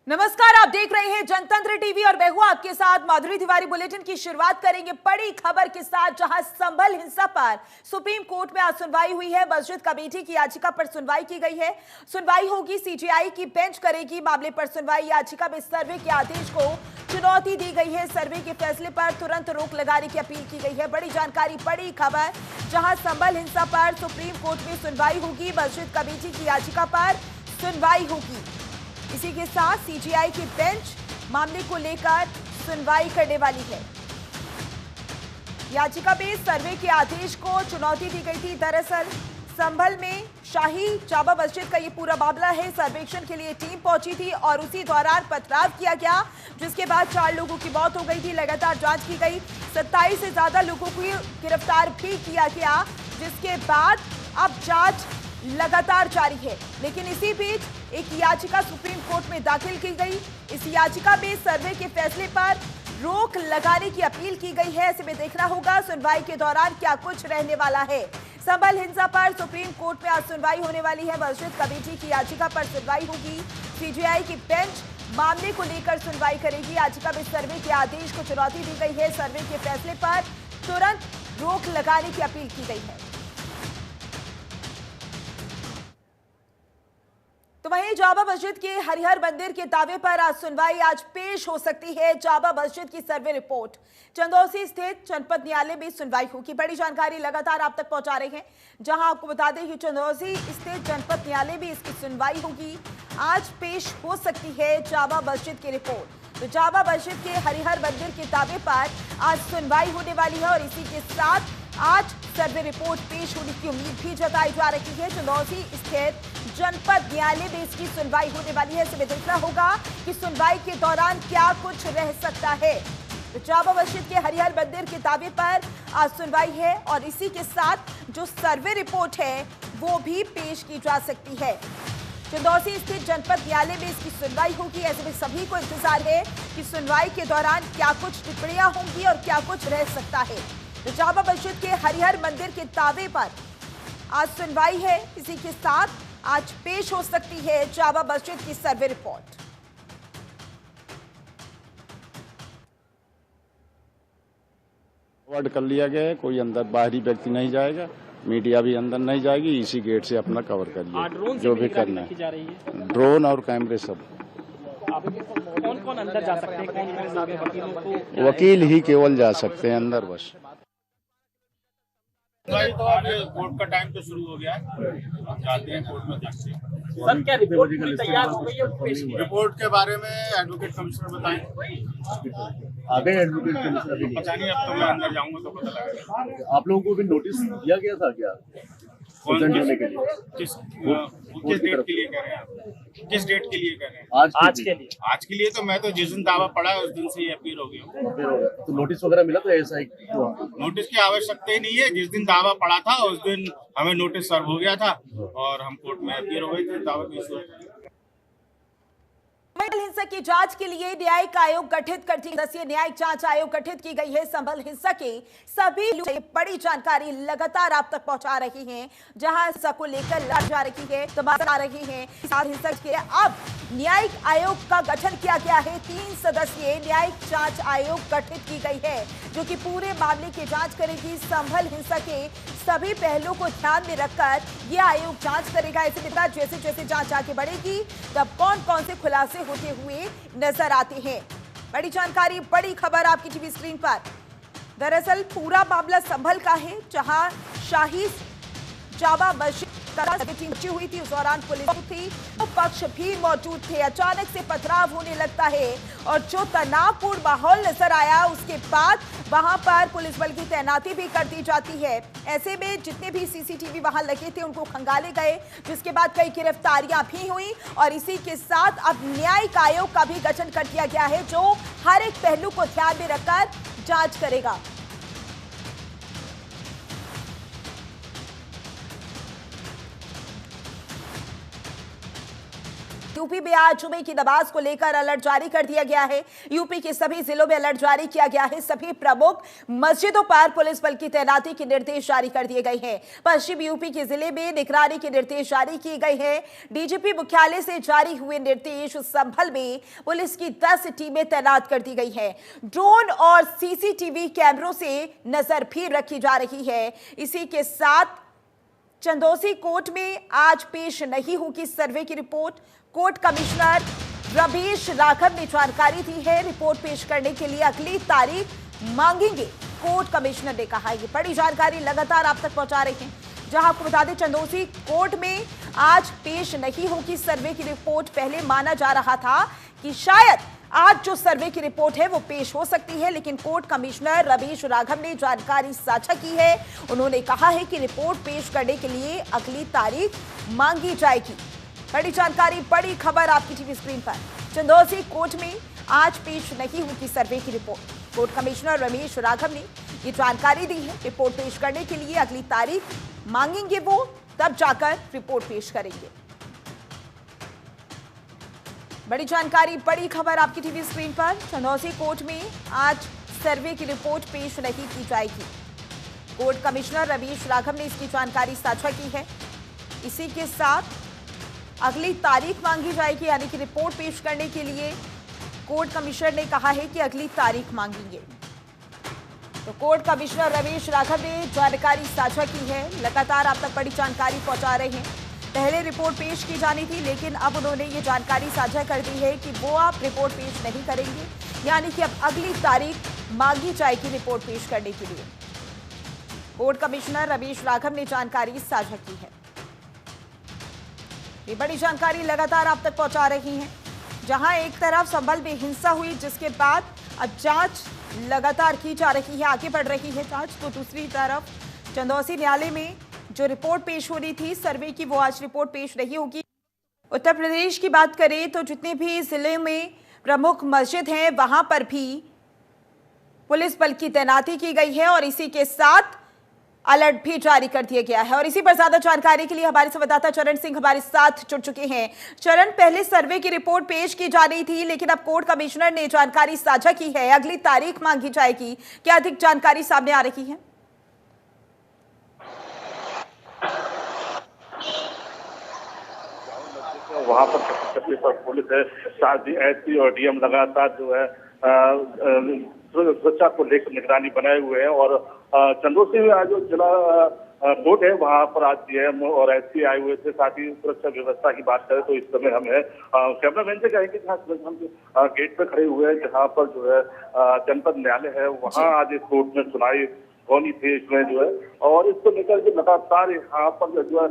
नमस्कार, आप देख रहे हैं जनतंत्र टीवी और मैं हूं आपके साथ माधुरी तिवारी। बुलेटिन की शुरुआत करेंगे बड़ी खबर के साथ, जहां संभल हिंसा पर सुप्रीम कोर्ट में आज सुनवाई हुई है। मस्जिद कमेटी की याचिका पर सुनवाई की गई है। सुनवाई होगी, सीजेआई की बेंच करेगी मामले पर सुनवाई। याचिका में सर्वे के आदेश को चुनौती दी गई है। सर्वे के फैसले पर तुरंत रोक लगाने की अपील की गई है। बड़ी जानकारी, बड़ी खबर, जहां संभल हिंसा पर सुप्रीम कोर्ट में सुनवाई होगी। मस्जिद कमेटी की याचिका पर सुनवाई होगी। इसी के साथ सीजेआई की बेंच मामले को लेकर सुनवाई करने वाली है। याचिका में सर्वे के आदेश को चुनौती दी गई थी। दरअसल संभल में शाही जामा मस्जिद का ये पूरा मामला है। सर्वेक्षण के लिए टीम पहुंची थी और उसी दौरान पथराव किया गया, जिसके बाद 4 लोगों की मौत हो गई थी। लगातार जांच की गई, 27 से ज्यादा लोगों को गिरफ्तार भी किया गया, जिसके बाद अब जांच लगातार जारी है। लेकिन इसी बीच एक याचिका सुप्रीम कोर्ट में दाखिल की गई। इस याचिका में सर्वे के फैसले पर रोक लगाने की अपील की गई है। ऐसे में देखना होगा सुनवाई के दौरान क्या कुछ रहने वाला है। संभल हिंसा पर सुप्रीम कोर्ट में आज सुनवाई होने वाली है। मस्जिद कमेटी की याचिका पर सुनवाई होगी। सीजेआई की बेंच मामले को लेकर सुनवाई करेगी। याचिका में सर्वे के आदेश को चुनौती दी गई है। सर्वे के फैसले पर तुरंत रोक लगाने की अपील की गई है। तो वहीं जामा मस्जिद के हरिहर मंदिर के दावे पर आज सुनवाई आज पेश हो सकती है। जामा मस्जिद की सर्वे रिपोर्ट चंदौसी स्थित जनपद न्यायालय में सुनवाई होगी। बड़ी जानकारी लगातार आप तक पहुंचा रहे हैं, जहां आपको बता दें कि चंदौसी स्थित जनपद न्यायालय में इसकी सुनवाई होगी। आज पेश हो सकती है जामा मस्जिद की रिपोर्ट। तो जामा मस्जिद के हरिहर मंदिर के दावे पर आज सुनवाई होने वाली है और इसी के साथ आज सर्वे रिपोर्ट पेश होने की उम्मीद भी जताई जा रही है। चंदौसी स्थित जनपद न्यायालय में इसकी सुनवाई होने वाली है। इसमें देखना होगा कि सुनवाई के दौरान क्या कुछ रह सकता है। तो जामा मस्जिद के हरिहर मंदिर के दावे पर आज सुनवाई है और इसी के साथ जो सर्वे रिपोर्ट है वो भी पेश की जा सकती है। चंदौसी स्थित जनपद न्यायालय में इसकी सुनवाई होगी। ऐसे में सभी को इंतजार है कि सुनवाई के दौरान क्या कुछ टिप्पणियां होंगी और क्या कुछ रह सकता है। तो जामा मस्जिद के हरिहर मंदिर के दावे पर आज सुनवाई है। इसी के साथ आज पेश हो सकती है जामा मस्जिद की सर्वे रिपोर्ट। कवर्ड कर लिया गया है, कोई अंदर बाहरी व्यक्ति नहीं जाएगा, मीडिया भी अंदर नहीं जाएगी। इसी गेट से अपना कवर करिए जो भी करना है। ड्रोन और कैमरे सब। कौन कौन अंदर जा सकते हैं? कौन वकील ही केवल जा सकते हैं अंदर, बस। भाई तो अब कोर्ट का टाइम तो शुरू हो गया है, जाते हैं कोर्ट में देखते हैं। सर, क्या रिपोर्ट पूरी तैयार हो गई है? पेश की रिपोर्ट के बारे में एडवोकेट कमिश्नर बताएं। आगे एडवोकेट कमिश्नर अभी पता नहीं, अब तो मैं अंदर जाऊंगा तो पता लगेगा। आप लोगों को भी नोटिस दिया गया था क्या प्रेजेंट होने के लिए? किस डेट के लिए कह रहे हैं आप? किस डेट के लिए कह रहे हैं? आज के लिए आज के लिए तो मैं तो जिस दिन दावा पड़ा है उस दिन से ही अपील हो गई हूँ। तो नोटिस वगैरह मिला तो ऐसा ही नोटिस की आवश्यकता ही नहीं है। जिस दिन दावा पड़ा था उस दिन हमें नोटिस सर्व हो गया था और हम कोर्ट में अपील हो गए थे दावा की। संभल हिंसा की जांच के लिए न्यायिक आयोग गठित कर दी। सदस्यीय न्यायिक जांच आयोग गठित की गई है। संभल हिंसा के सभी बड़ी जानकारी लगातार आप तक पहुंचा रही हैं, जहां हिंसा को लेकर लड़ जा रही है, आ रही है। हिंसा के अब न्यायिक आयोग का गठन किया गया है। 3 सदस्यीय न्यायिक जांच आयोग गठित की गई है, जो कि पूरे मामले की जांच करेगी। संभल हिंसा के सभी पहलुओं को ध्यान में रखकर यह आयोग जांच करेगा। ऐसे में जैसे जैसे जांच आगे बढ़ेगी तब कौन कौन से खुलासे होते हुए नजर आते हैं। बड़ी जानकारी, बड़ी खबर आपकी टीवी स्क्रीन पर। दरअसल पूरा मामला संभल का है, जहां शाही जामा मस्जिद बची हुई थी। उस दौरान पुलिस थी, तो पक्ष भी मौजूद थे। अचानक से पथराव होने लगता है और जो तनावपूर्ण माहौल नजर आया, उसके बाद वहां पर पुलिस बल की तैनाती भी कर दी जाती है। ऐसे में जितने भी सीसीटीवी वहां लगे थे उनको खंगाले गए, जिसके बाद कई गिरफ्तारियां भी हुई और इसी के साथ अब न्यायिक आयोग का भी गठन कर दिया गया है, जो हर एक पहलू को ध्यान में रखकर जांच करेगा। यूपी में आज जुमे की नमाज को लेकर अलर्ट जारी कर दिया गया है। यूपी के सभी जिलों में अलर्ट जारी किया गया है। सभी प्रमुख मस्जिदों पर पुलिस बल की तैनाती के निर्देश जारी कर दिए गए हैं। पश्चिम यूपी के जिले में निगरानी के निर्देश जारी किए गए हैं। डीजीपी मुख्यालय से जारी हुए निर्देश, संभल में पुलिस की 10 टीमें तैनात कर दी गई हैं। ड्रोन और सीसीटीवी कैमरों से नजर भी रखी जा रही है। इसी के साथ चंदौसी कोर्ट में आज पेश नहीं होगी सर्वे की report. Court commissioner Ramesh Raghav ने जानकारी दी है। रिपोर्ट पेश करने के लिए अगली तारीख मांगेंगे, कोर्ट कमिश्नर ने कहा। ये बड़ी जानकारी लगातार आप तक पहुंचा रहे हैं। जहां आपको बता दें, चंदौसी कोर्ट में आज पेश नहीं होगी सर्वे की रिपोर्ट। पहले माना जा रहा था कि शायद आज जो सर्वे की रिपोर्ट है वो पेश हो सकती है, लेकिन कोर्ट कमिश्नर रमेश राघव ने जानकारी साझा की है। उन्होंने कहा है कि रिपोर्ट पेश करने के लिए अगली तारीख मांगी जाएगी। बड़ी जानकारी, बड़ी खबर आपकी टीवी स्क्रीन पर। चंदौसी कोर्ट में आज पेश नहीं होगी सर्वे की report. Court commissioner Ramesh Raghav ने ये जानकारी दी है। रिपोर्ट पेश करने के लिए अगली तारीख मांगेंगे वो, तब जाकर रिपोर्ट पेश करेंगे। बड़ी जानकारी, बड़ी खबर आपकी टीवी स्क्रीन पर। चंदौसी कोर्ट में आज सर्वे की रिपोर्ट पेश नहीं की जाएगी। कोर्ट कमिश्नर रमेश राघव ने इसकी जानकारी साझा की है। इसी के साथ अगली तारीख मांगी जाएगी, यानी कि रिपोर्ट पेश करने के लिए कोर्ट कमिश्नर ने कहा है कि अगली तारीख मांगेंगे। तो कोर्ट कमिश्नर रमेश राघव ने जानकारी साझा की है। लगातार आप तक बड़ी जानकारी पहुंचा रहे हैं। पहले रिपोर्ट पेश की जानी थी, लेकिन अब उन्होंने ये जानकारी साझा कर दी है कि वो आप रिपोर्ट पेश नहीं करेंगे, यानी कि अब अगली तारीख मांगी जाएगी रिपोर्ट पेश करने के लिए। कोर्ट कमिश्नर रमेश राघव ने जानकारी साझा की है। ये बड़ी जानकारी लगातार आप तक पहुंचा रही हैं। जहां एक तरफ संभल में हिंसा हुई, जिसके बाद अब जांच लगातार की जा रही है, आगे बढ़ रही है जांच, तो दूसरी तरफ चंदौसी न्यायालय में जो रिपोर्ट पेश हो रही थी सर्वे की, वो आज रिपोर्ट पेश नहीं होगी। उत्तर प्रदेश की बात करें तो जितने भी जिले में प्रमुख मस्जिद हैं, वहां पर भी पुलिस बल की तैनाती की गई है और इसी के साथ अलर्ट भी जारी कर दिया गया है। और इसी पर ज्यादा जानकारी के लिए हमारे संवाददाता चरण सिंह हमारे साथ जुड़ चुके हैं। चरण, पहले सर्वे की रिपोर्ट पेश की जा रही थी, लेकिन अब कोर्ट कमिश्नर ने जानकारी साझा की है, अगली तारीख मांगी जाएगी। क्या अधिक जानकारी सामने आ रही है? वहाँ पर चक्की पर पुलिस है, साथ ही एसपी और डीएम लगातार जो है सुरक्षा को लेकर निगरानी बनाए हुए हैं। और चंदौसी में आज जो जिला कोर्ट है वहाँ पर आज डीएम और एसपी आए हुए थे। साथ ही सुरक्षा व्यवस्था की बात करें तो इस समय हम है कैमरामैन से कहेंगे जहाँ हम गेट पे खड़े हुए हैं, जहाँ पर जो है जनपद न्यायालय है, वहाँ आज इस कोर्ट में सुनाई होनी थी इसमें जो है। और इसको लेकर के लगातार यहाँ पर जो है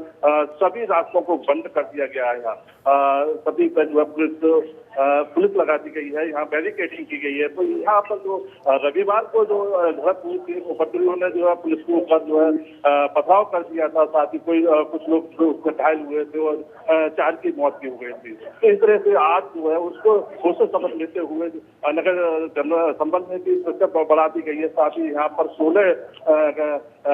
सभी रास्तों को बंद कर दिया गया है। यहाँ सभी पर जो है पुलिस लगा दी गई है, यहाँ बैरिकेडिंग की गई है। तो यहाँ पर जो रविवार को जो झड़प हुई थी, उपद्रवियों ने जो है पुलिस के ऊपर जो है पथराव कर दिया था। साथ ही कुछ लोग उसमें घायल हुए थे और 4 की मौत भी हो गई थी। तो इस तरह से आज जो है उसको होश समझ लेते हुए नगर संबल में भी सुरक्षा बढ़ा दी गई है। साथ ही यहाँ पर 16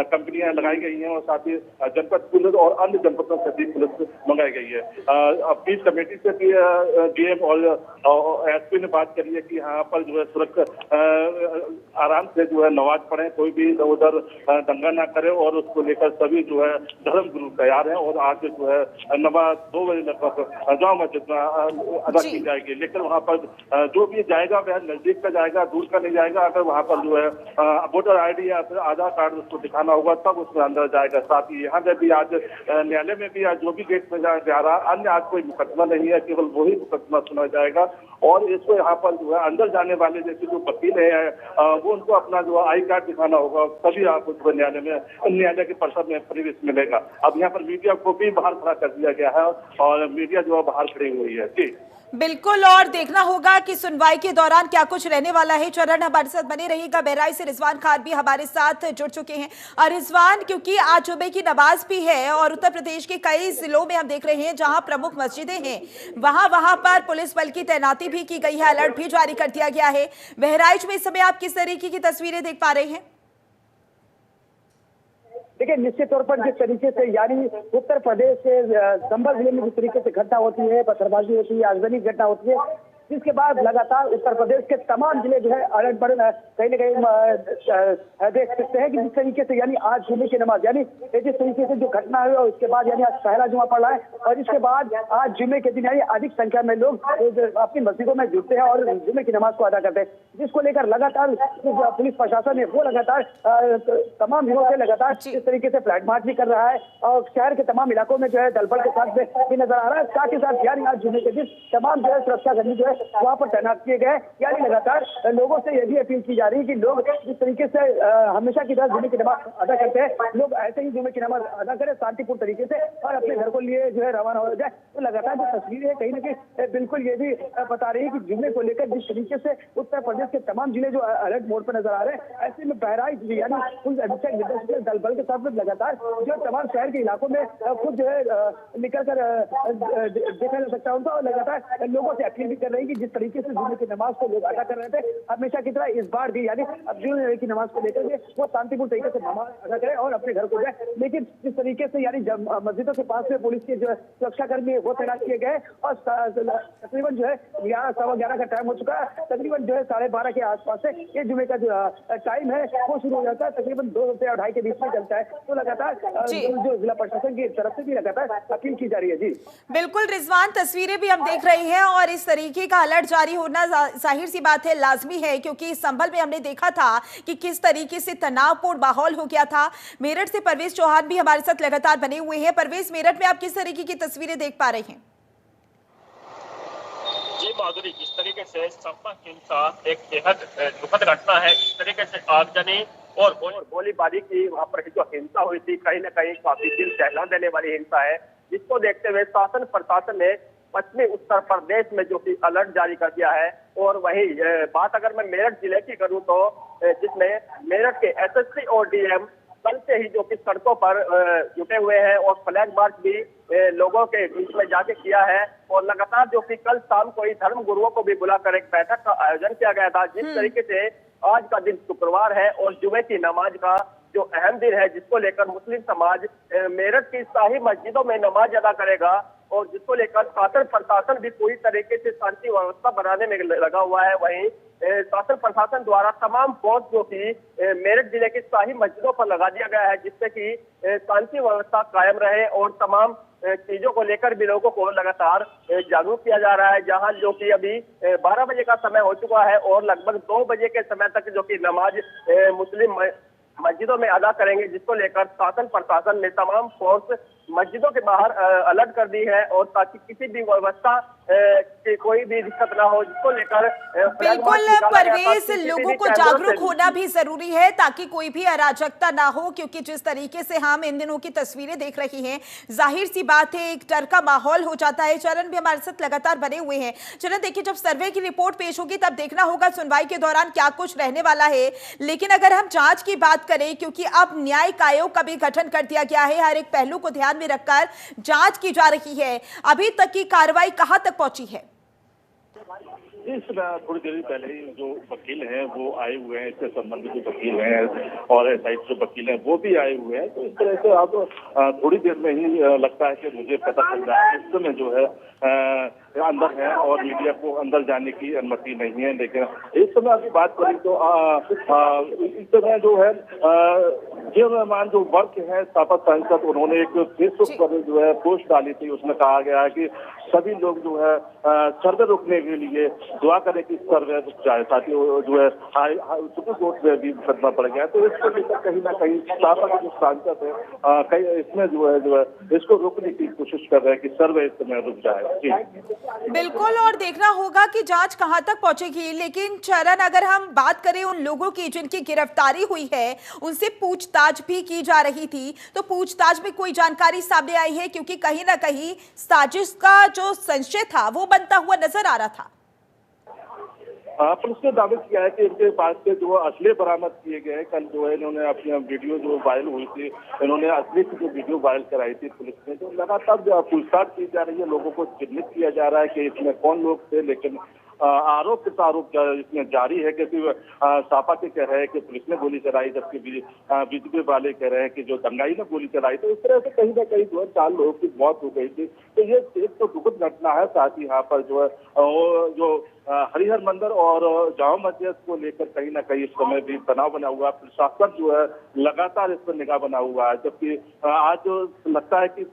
कंपनियां लगाई गई हैं और साथ ही जनपद पुलिस और अन्य जनपदों से भी पुलिस मंगाई गई है। पीस कमेटी से भी डीएम और एसपी ने बात करी है कि यहाँ पर जो है सुरक्षा आराम से जो है नमाज पढ़े, कोई भी इधर उधर दंगा ना करे और उसको लेकर सभी जो है धर्म गुरु तैयार हैं। और आज जो है नमाज 2 बजे लगभग जामा मस्जिद में अदा की जाएगी। लेकिन वहाँ पर जो भी जाएगा वह नजदीक का जाएगा, दूर का नहीं जाएगा। अगर वहाँ पर जो है वोटर ID या फिर आधार कार्ड उसको दिखाना होगा तब उसमें अंदर जाएगा। साथ ही यहाँ पे भी आज न्यायालय में भी आज जो भी गेट में जा रहा, अन्य आज कोई मुकदमा नहीं है, केवल वही मुकदमा सुना जाएगा। और इसको यहाँ पर जो है अंदर जाने वाले जैसे जो वकील है वो उनको अपना जो आई कार्ड दिखाना होगा, तभी आपको जो न्यायालय के परिसर में प्रवेश मिलेगा। अब यहाँ पर मीडिया को भी बाहर खड़ा कर दिया गया है और मीडिया जो है बाहर खड़ी हुई है। जी बिल्कुल, और देखना होगा कि सुनवाई के दौरान क्या कुछ रहने वाला है। चरण, हमारे साथ बने रहिएगा। बहराइच से रिजवान खान भी हमारे साथ जुड़ चुके हैं। और रिजवान, क्योंकि आज जुमे की नमाज भी है और उत्तर प्रदेश के कई जिलों में हम देख रहे हैं जहां प्रमुख मस्जिदें हैं, वहां पर पुलिस बल की तैनाती भी की गई है, अलर्ट भी जारी कर दिया गया है। बहराइच में इस समय आप किस तरीके की तस्वीरें देख पा रहे हैं? देखिए निश्चित तौर पर जिस तरीके से यानी उत्तर प्रदेश के संभल जिले में जिस तरीके से घटना होती है, पत्थरबाजी होती है, आगजनी घटना होती है, जिसके बाद लगातार उत्तर प्रदेश के तमाम जिले जो है अलर्ट पर कहीं न कहीं देख सकते हैं कि जिस तरीके से यानी आज जुमे की नमाज यानी जिस तरीके से जो घटना हुई और उसके बाद यानी आज पहला जुमा पड़ रहा है और इसके बाद आज जुमे के दिन यानी अधिक संख्या में लोग अपनी मस्जिदों में जुटते हैं और जुमे की नमाज को अदा करते हैं, जिसको लेकर लगातार पुलिस प्रशासन है वो लगातार तमाम जिलों से लगातार इस तरीके से फ्लैग मार्च भी कर रहा है और शहर के तमाम इलाकों में जो है दलबल के साथ भी नजर आ रहा है। साथ ही साथ यानी आज जुमे के दिन तमाम जो है सुरक्षा कर्मी जो है वहाँ पर तैनात किए गए, यानी लगातार लोगों से यह भी अपील की जा रही है कि लोग जिस तरीके से हमेशा की तरह जुमे की नमाज अदा करते हैं, लोग ऐसे ही जुमे की नमाज अदा करें शांतिपूर्ण तरीके से और अपने घर को लिए जो है रवाना हो जाए। तो लगातार जो तस्वीरें है कहीं ना कहीं बिल्कुल ये भी बता रही है कि जुमे को लेकर जिस तरीके से उत्तर प्रदेश के तमाम जिले जो अलर्ट मोड पर नजर आ रहे हैं, ऐसे में बहराइच यानी पुलिस अधीक्षक निर्देशक दल बल के साथ में लगातार जो तमाम शहर के इलाकों में खुद जो है निकल कर देखा जा सकता है उनका और लगातार लोगों से अपील भी कर रही है कि जिस तरीके से जुमे की नमाज को लोग अदा कर रहे थे हमेशा की तरह इस बार भी यानी अब जुमे की नमाज को लेकर के वो शांतिपूर्ण तरीके से नमाज अदा करें और अपने घर को जाए। लेकिन जिस तरीके से यानी मस्जिदों के पास में पुलिस के जो है सुरक्षा कर्मी वो तैनात किए गए और तकरीबन जो है 11:15 का टाइम हो चुका है, तकरीबन जो है 12:30 के आसपास से ये जुमे का जो टाइम है वो शुरू हो जाता है, तकरीबन 2 से 2:30 के बीच में चलता है। तो लगातार जो जिला प्रशासन की तरफ से भी लगातार अपील की जा रही है। जी बिल्कुल रिजवान, तस्वीरें भी हम देख रहे हैं और इस तरीके का अलर्ट जारी होना जाहिर सी बात है लाजमी है, क्योंकि संभल में हमने देखा था कि किस तरीके से तनावपूर्ण माहौल हो गया था। मेरठ से परवेज चौहान भी हमारे साथ लगातार बने हुए हैं। परवेज, मेरठ में आप किस तरीके की तस्वीरें देख पा रहे हैं? जी माधुरी, जिस तरीके से संभल हिंसा एक बेहद दुखद घटना है, इस तरीके से आगजनी और गोलीबारी की वहाँ पर जो हिंसा हुई थी कहीं न कहीं काफी दिल दहला देने वाली हिंसा है, जिसको देखते हुए शासन प्रशासन ने पश्चिमी उत्तर प्रदेश में जो कि अलर्ट जारी कर दिया है। और वही बात अगर मैं मेरठ जिले की करूं तो जिसमें मेरठ के एसएसपी और डीएम कल से ही जो कि सड़कों पर जुटे हुए हैं और फ्लैग मार्च भी लोगों के बीच में जाके किया है और लगातार जो कि कल शाम को ही धर्म गुरुओं को भी बुलाकर एक बैठक का आयोजन किया गया था। जिस तरीके से आज का दिन शुक्रवार है और जुमे की नमाज का जो अहम दिन है, जिसको लेकर मुस्लिम समाज मेरठ की शाही मस्जिदों में नमाज अदा करेगा और जिसको लेकर शासन प्रशासन भी पूरी तरीके से शांति व्यवस्था बनाने में लगा हुआ है। वहीं शासन प्रशासन द्वारा तमाम फोर्स जो कि मेरठ जिले की शाही मस्जिदों पर लगा दिया गया है, जिससे कि शांति व्यवस्था कायम रहे और तमाम चीजों को लेकर भी लोगों को लगातार जागरूक किया जा रहा है। जहां जो कि अभी 12 बजे का समय हो चुका है और लगभग 2 बजे के समय तक जो कि नमाज मुस्लिम मस्जिदों में अदा करेंगे, जिसको लेकर शासन प्रशासन ने तमाम फोर्स मस्जिदों के बाहर अलर्ट कर दी है और ताकि किसी भी व्यवस्था की कोई भी दिक्कत ना हो, जिसको लेकर बिल्कुल परवेज, लोगों को जागरूक होना भी जरूरी है ताकि कोई भी अराजकता ना हो, क्योंकि जिस तरीके से हम इन दिनों की तस्वीरें देख रहे हैं जाहिर सी बात है एक डर का माहौल हो जाता है। चरण भी हमारे साथ लगातार बने हुए हैं। चरण, देखिए जब सर्वे की रिपोर्ट पेश होगी तब देखना होगा सुनवाई के दौरान क्या कुछ रहने वाला है, लेकिन अगर हम जांच की बात करें, क्योंकि अब न्यायिक आयोग का भी गठन कर दिया गया है, हर एक पहलू को ध्यान में रखकर जांच की जा रही है, अभी तक की कार्रवाई कहां तक पहुंची है? इस थोड़ी देर पहले ही जो वकील हैं वो आए हुए हैं, इससे संबंधित जो वकील हैं और एसआई जो वकील हैं वो भी आए हुए हैं। तो इस तरह से आप थोड़ी देर में ही लगता है कि मुझे पता चल रहा है इस समय जो है अंदर है और मीडिया को अंदर जाने की अनुमति नहीं है। लेकिन इस समय अभी बात करें तो इस समय जो है रहमान जो वर्ग है सापत सांसद, उन्होंने एक फेसबुक पर जो है पोस्ट डाली थी, उसमें कहा गया है कि सभी लोग जो है सर्वे रोकने के लिए दुआ करें कि सर्वे रुक जाए, ताकि जो है सुप्रीम कोर्ट में भी मुकदमा पड़ गया। तो इसको लेकर कहीं ना कहीं सापत जो सांसद है कहीं इसमें जो है इसको रोकने की कोशिश कर रहे हैं कि सर्वे इस समय रुक जाए। बिल्कुल, और देखना होगा कि जांच कहां तक पहुंचेगी। लेकिन चरण, अगर हम बात करें उन लोगों की जिनकी गिरफ्तारी हुई है, उनसे पूछताछ भी की जा रही थी, तो पूछताछ में कोई जानकारी सामने आई है? क्योंकि कहीं ना कहीं साजिश का जो संशय था वो बनता हुआ नजर आ रहा था। पुलिस ने दावा किया है कि इनके पास से जो असले बरामद किए गए। कल जो है इन्होंने अपनी वीडियो जो वायरल हुई थी, इन्होंने असली की जो वीडियो वायरल कराई थी पुलिस ने, तो लगातार पूछताछ की जा रही है, लोगों को चिन्हित किया जा रहा है कि इसमें कौन लोग थे। लेकिन आरोप प्रत्यारोप इसमें जारी है, क्योंकि सापा के कह रहे हैं कि पुलिस ने गोली चलाई, जबकि बीजेपी वाले कह रहे हैं कि जो दंगाई ने गोली चलाई। तो इस तरह से कहीं ना कहीं जो है 4 लोगों की मौत हो गई थी। तो ये एक तो दुखद घटना है, साथ ही यहाँ पर जो है जो हरिहर मंदिर और जामा मस्जिद को लेकर कहीं ना कहीं इस समय भी तनाव बना हुआ है। प्रशासन जो है लगातार इस पर निगाह बना हुआ है, जबकि आज लगता है कि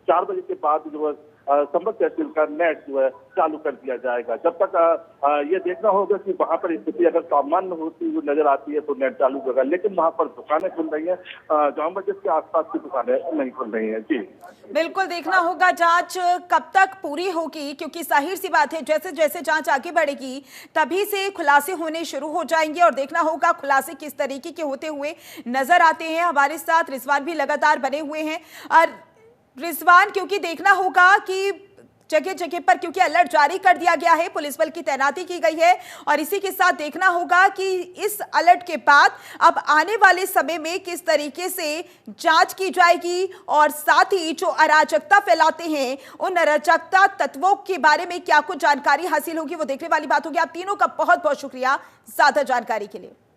4 बजे के बाद जो है संबल तहसील का नेट जो है चालू कर दिया जाएगा। जब तक ये देखना होगा कि वहां पर स्थिति अगर सामान्य होती हुई नजर आती है तो नेट चालू होगा, लेकिन वहां पर दुकानें खुल रही हैं, जामा मस्जिद के आसपास की दुकानें नहीं खुल रही हैं। जी बिल्कुल, देखना होगा जांच कब तक पूरी होगी, क्योंकि जाहिर सी बात है जैसे जैसे जांच आगे बढ़ेगी तभी से खुलासे होने शुरू हो जाएंगे और देखना होगा खुलासे किस तरीके के होते हुए नजर आते हैं। हमारे साथ रिजवान भी लगातार बने हुए हैं। और रिजवान, क्योंकि देखना होगा कि जगह जगह पर क्योंकि अलर्ट जारी कर दिया गया है, पुलिस बल की तैनाती की गई है और इसी के साथ देखना होगा कि इस अलर्ट के बाद अब आने वाले समय में किस तरीके से जांच की जाएगी और साथ ही जो अराजकता फैलाते हैं उन अराजकता तत्वों के बारे में क्या कुछ जानकारी हासिल होगी, वो देखने वाली बात होगी। आप तीनों का बहुत बहुत शुक्रिया ज्यादा जानकारी के लिए।